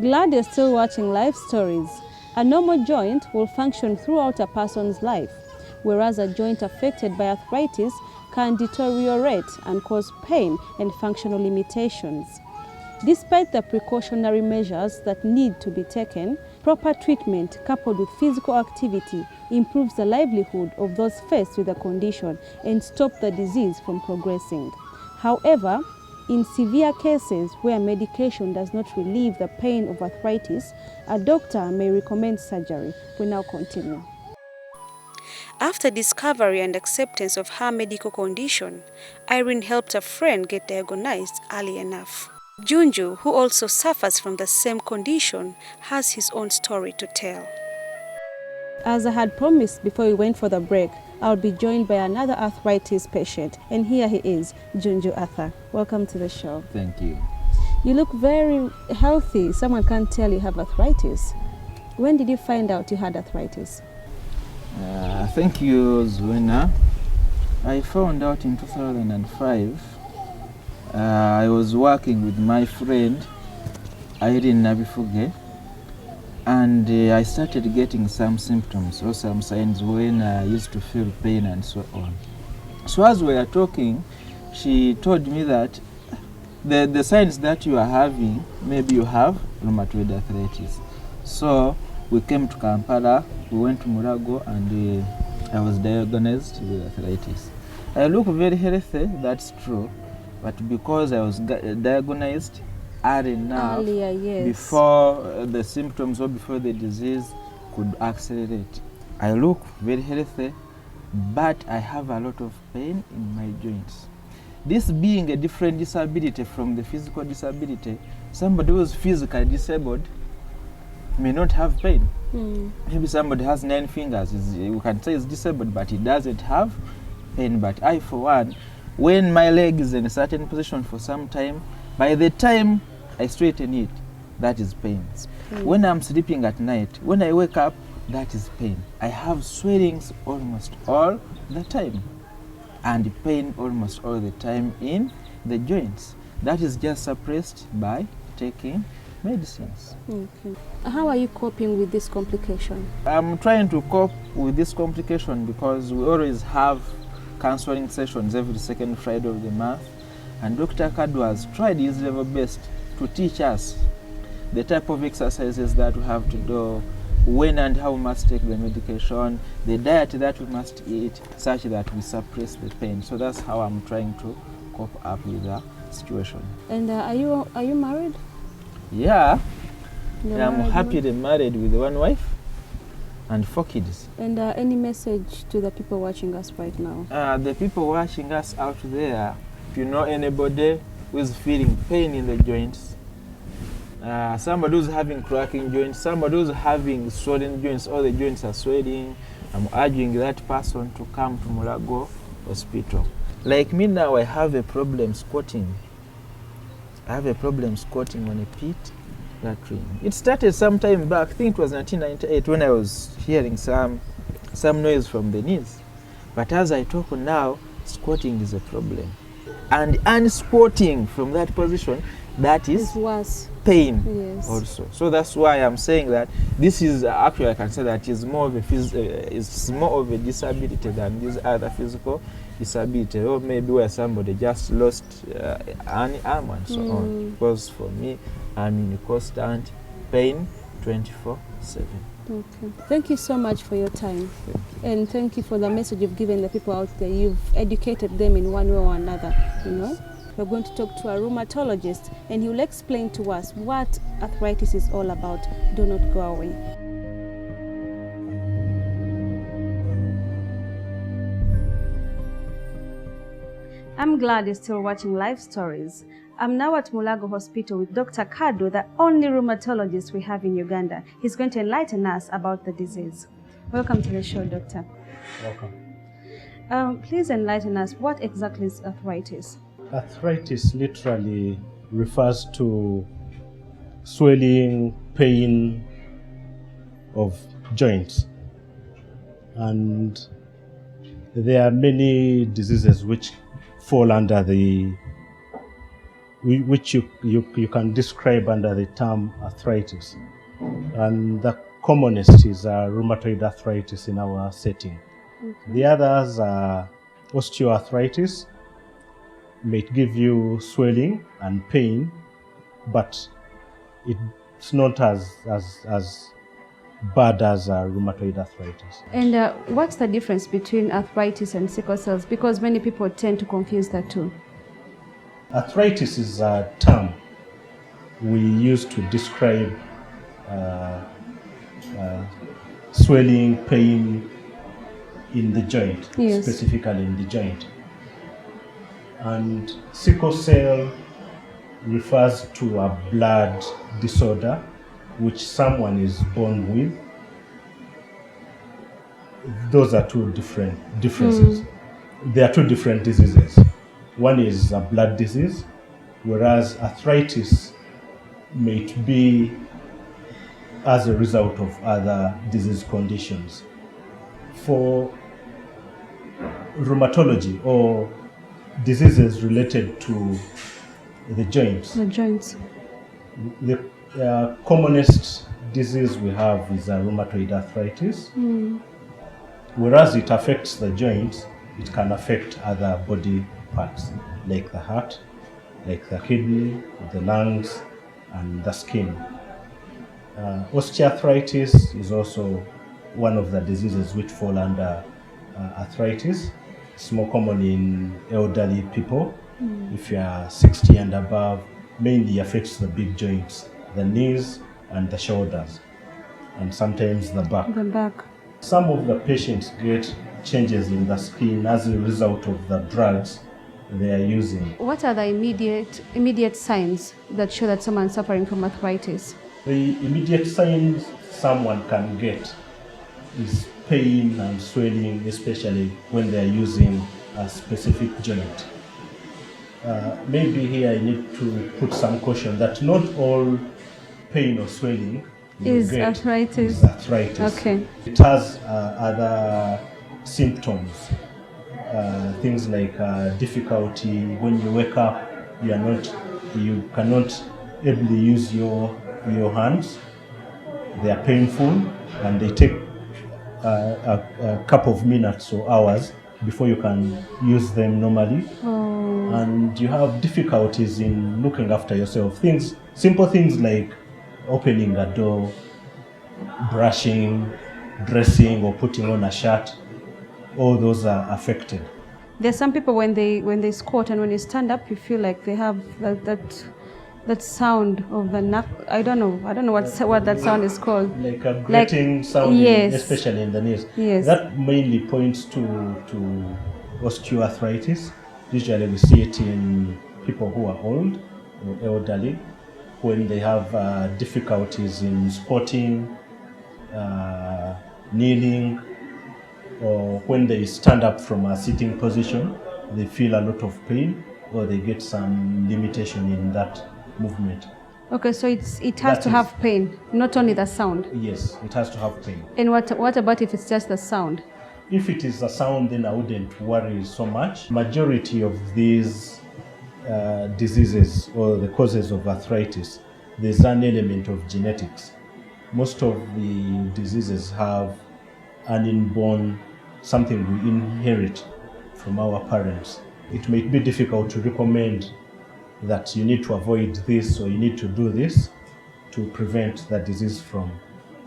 glad you're still watching Life Stories. A normal joint will function throughout a person's life, whereas a joint affected by arthritis can deteriorate and cause pain and functional limitations. Despite the precautionary measures that need to be taken, proper treatment coupled with physical activity improves the livelihood of those faced with the condition and stops the disease from progressing. However, in severe cases where medication does not relieve the pain of arthritis, a doctor may recommend surgery. We now continue. After discovery and acceptance of her medical condition, Irene helped a friend get diagnosed early enough. Junju, who also suffers from the same condition, has his own story to tell. As I had promised before we went for the break, I'll be joined by another arthritis patient, and here he is, Junju Arthur. Welcome to the show. Thank you. You look very healthy. Someone can't tell you have arthritis. When did you find out you had arthritis? Thank you, Zwena. I found out in 2005. I was working with my friend, Irene Nabifuge, and I started getting some symptoms or some signs when I used to feel pain and so on. So as we were talking, she told me that the signs that you are having, maybe you have rheumatoid arthritis. So we came to Kampala, we went to Murago, and I was diagnosed with arthritis. I look very healthy, that's true, but because I was diagnosed earlier, yes, before the symptoms or before the disease could accelerate. I look very healthy, but I have a lot of pain in my joints. This being a different disability from the physical disability, somebody who is physically disabled may not have pain. Maybe somebody has 9 fingers, you can say is disabled, but he doesn't have pain. But I, for one, when my leg is in a certain position for some time, by the time I straighten it, that is pain. When I'm sleeping at night, when I wake up, that is pain. I have swellings almost all the time and pain almost all the time in the joints. That is just suppressed by taking medicines. Okay. How are you coping with this complication? I'm trying to cope with this complication because we always have counseling sessions every second Friday of the month, and Dr. Kadu has tried his level best to teach us the type of exercises that we have to do, when and how we must take the medication, the diet that we must eat, such that we suppress the pain. So that's how I'm trying to cope up with the situation. And are you married? Yeah, I'm happily married with 1 wife and 4 kids. And any message to the people watching us right now? The people watching us out there, if you know anybody who is feeling pain in the joints, somebody who's having cracking joints, somebody who's having swollen joints, all the joints are swelling, I'm urging that person to come to Murago Hospital. Like me now, I have a problem squatting. I have a problem squatting on a pit latrine. It started some time back, I think it was 1998, when I was hearing some noise from the knees. But as I talk now, squatting is a problem. And unsquatting from that position, that is worse. Pain, yes, also. So that's why I'm saying that this is actually, I can say that is more of a disability than this other physical disability, or maybe where somebody just lost an arm and so on. Because for me, I'm in constant pain 24/7. Okay. Thank you so much for your time. And thank you for the message you've given the people out there. You've educated them in one way or another, you know. We're going to talk to a rheumatologist, and he will explain to us what arthritis is all about. Do not go away. I'm glad you're still watching Life Stories. I'm now at Mulago Hospital with Dr. Kadu, the only rheumatologist we have in Uganda. He's going to enlighten us about the disease. Welcome to the show, Doctor. Welcome. Please enlighten us, what exactly is arthritis? Arthritis literally refers to swelling, pain of joints. And there are many diseases which fall under the which you can describe under the term arthritis. And the commonest is rheumatoid arthritis in our setting. Okay. The others are osteoarthritis, may give you swelling and pain, but it's not as bad as rheumatoid arthritis. And what's the difference between arthritis and sickle cells? Because many people tend to confuse the two. Arthritis is a term we use to describe swelling, pain in the joint, Yes. specifically in the joint. And sickle cell refers to a blood disorder which someone is born with. Those are two different differences. There are two different diseases. One is a blood disease, whereas arthritis may be as a result of other disease conditions. For rheumatology or diseases related to the joints, the commonest disease we have is rheumatoid arthritis. Whereas it affects the joints, it can affect other body parts like the heart, like the kidney, the lungs, and the skin. Osteoarthritis is also one of the diseases which fall under arthritis. It's more common in elderly people. If you are 60 and above, mainly affects the big joints, the knees and the shoulders, and sometimes the back. Some of the patients get changes in the skin as a result of the drugs they are using. What are the immediate signs that show that someone is suffering from arthritis? The immediate signs someone can get is pain and swelling, especially when they are using a specific joint. Maybe here I need to put some caution that not all pain or swelling is arthritis. Okay. It has other symptoms, things like difficulty when you wake up. You cannot able use your hands. They are painful and they take a couple of minutes or hours before you can use them normally. And you have difficulties in looking after yourself. Simple things like opening a door, brushing, dressing, or putting on a shirt. All those are affected. There's some people when they squat and when you stand up, you feel like they have that sound of the neck. I don't know what that sound is called. Like a grating sound, yes. Especially in the knees. Yes. That mainly points to osteoarthritis. Usually we see it in people who are old or elderly, when they have difficulties in squatting, kneeling, or when they stand up from a sitting position, they feel a lot of pain or they get some limitation in that movement. Okay, so it has to have pain, not only the sound. Yes, it has to have pain. And what about if it's just the sound? If it is the sound, then I wouldn't worry so much. Majority of these diseases or the causes of arthritis, there's an element of genetics. Most of the diseases have an inborn, something we inherit from our parents. It may be difficult to recommend that you need to avoid this or you need to do this to prevent the disease from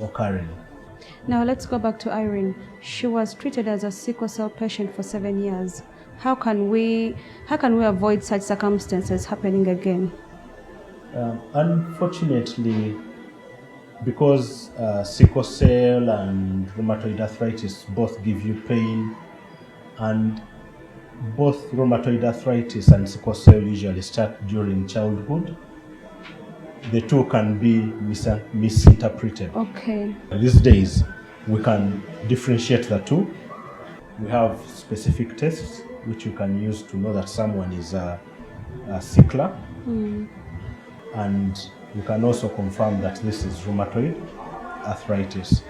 occurring. Now let's go back to Irene. She was treated as a sickle cell patient for 7 years. How can we avoid such circumstances happening again? Unfortunately, because sickle cell and rheumatoid arthritis both give you pain, and both rheumatoid arthritis and sickle cell usually start during childhood, the two can be misinterpreted. Okay. These days, we can differentiate the two. We have specific tests which you can use to know that someone is a sickler. And you can also confirm that this is rheumatoid arthritis.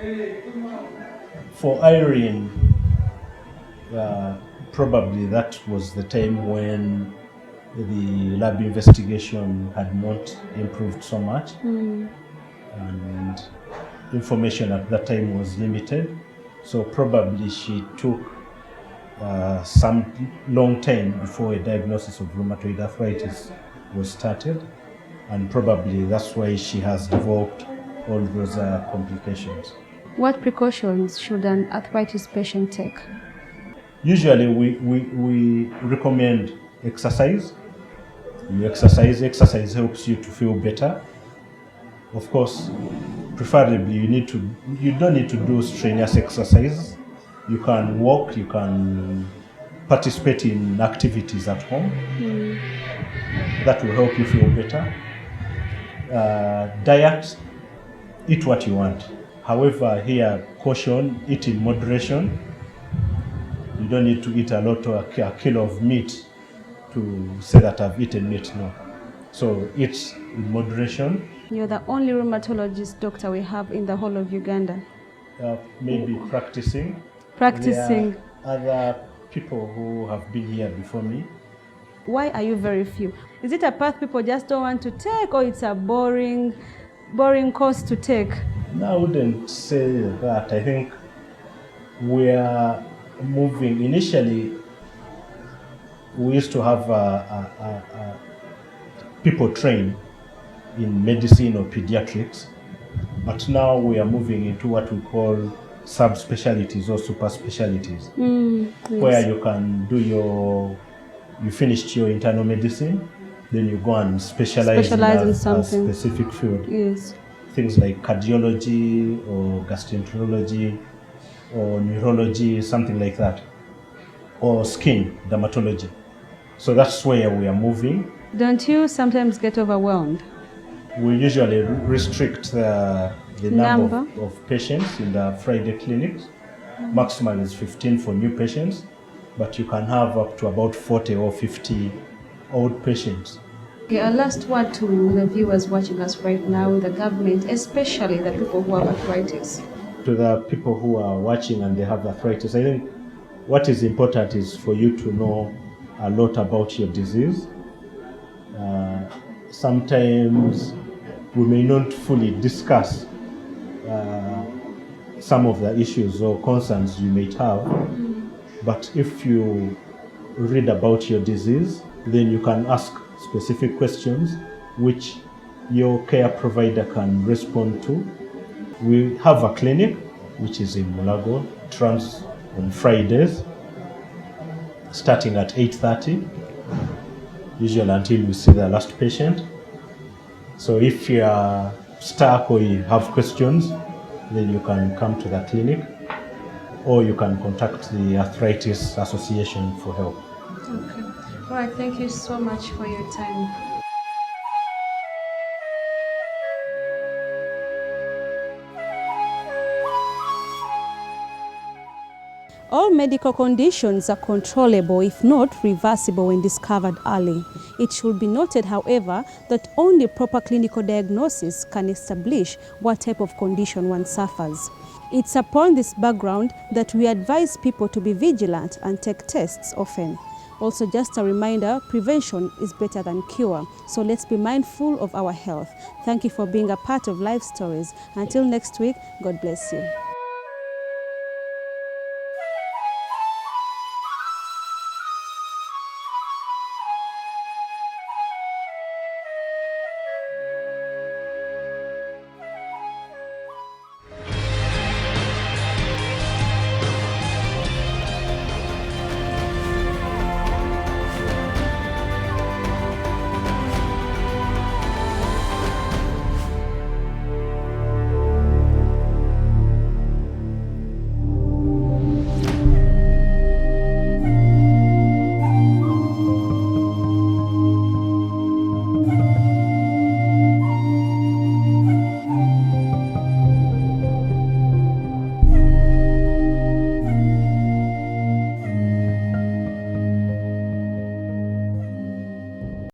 For Irene, probably that was the time when the lab investigation had not improved so much, and information at that time was limited. So probably she took some long time before a diagnosis of rheumatoid arthritis was started, and probably that's why she has developed all those complications. What precautions should an arthritis patient take? Usually we recommend exercise. You exercise helps you to feel better. Of course, preferably you don't need to do strenuous exercise. You can walk, you can participate in activities at home. That will help you feel better. Diet, eat what you want. However, here, caution, eat in moderation. You don't need to eat a lot or a kilo of meat to say that I've eaten meat, no. So eat in moderation. You're the only rheumatologist doctor we have in the whole of Uganda. Maybe practicing. Practicing. There are other people who have been here before me. Why are you very few? Is it a path people just don't want to take, or it's a boring course to take? No, I wouldn't say that. I think we are moving. Initially, we used to have people train in medicine or pediatrics, but now we are moving into what we call subspecialties or super specialties, Yes. where you can do you finished your internal medicine, then you go and specialize in a specific field. Yes. Things like cardiology or gastroenterology or neurology, something like that, or skin, dermatology. So that's where we are moving. Don't you sometimes get overwhelmed? We usually restrict the number of patients in the Friday clinics. Maximum is 15 for new patients, but you can have up to about 40 or 50 old patients. Okay, our last word to the viewers watching us right now, the government, especially the people who have arthritis. To the people who are watching and they have arthritis, I think what is important is for you to know a lot about your disease. Sometimes we may not fully discuss some of the issues or concerns you may have, but if you read about your disease, then you can ask specific questions which your care provider can respond to. We have a clinic which is in Mulago, Trans, on Fridays, starting at 8:30, usually until we see the last patient. So if you are stuck or you have questions, then you can come to the clinic, or you can contact the Arthritis Association for help. Okay. All right, thank you so much for your time. All medical conditions are controllable, if not reversible, when discovered early. It should be noted, however, that only proper clinical diagnosis can establish what type of condition one suffers. It's upon this background that we advise people to be vigilant and take tests often. Also, just a reminder, prevention is better than cure, so let's be mindful of our health. Thank you for being a part of Life Stories. Until next week, God bless you.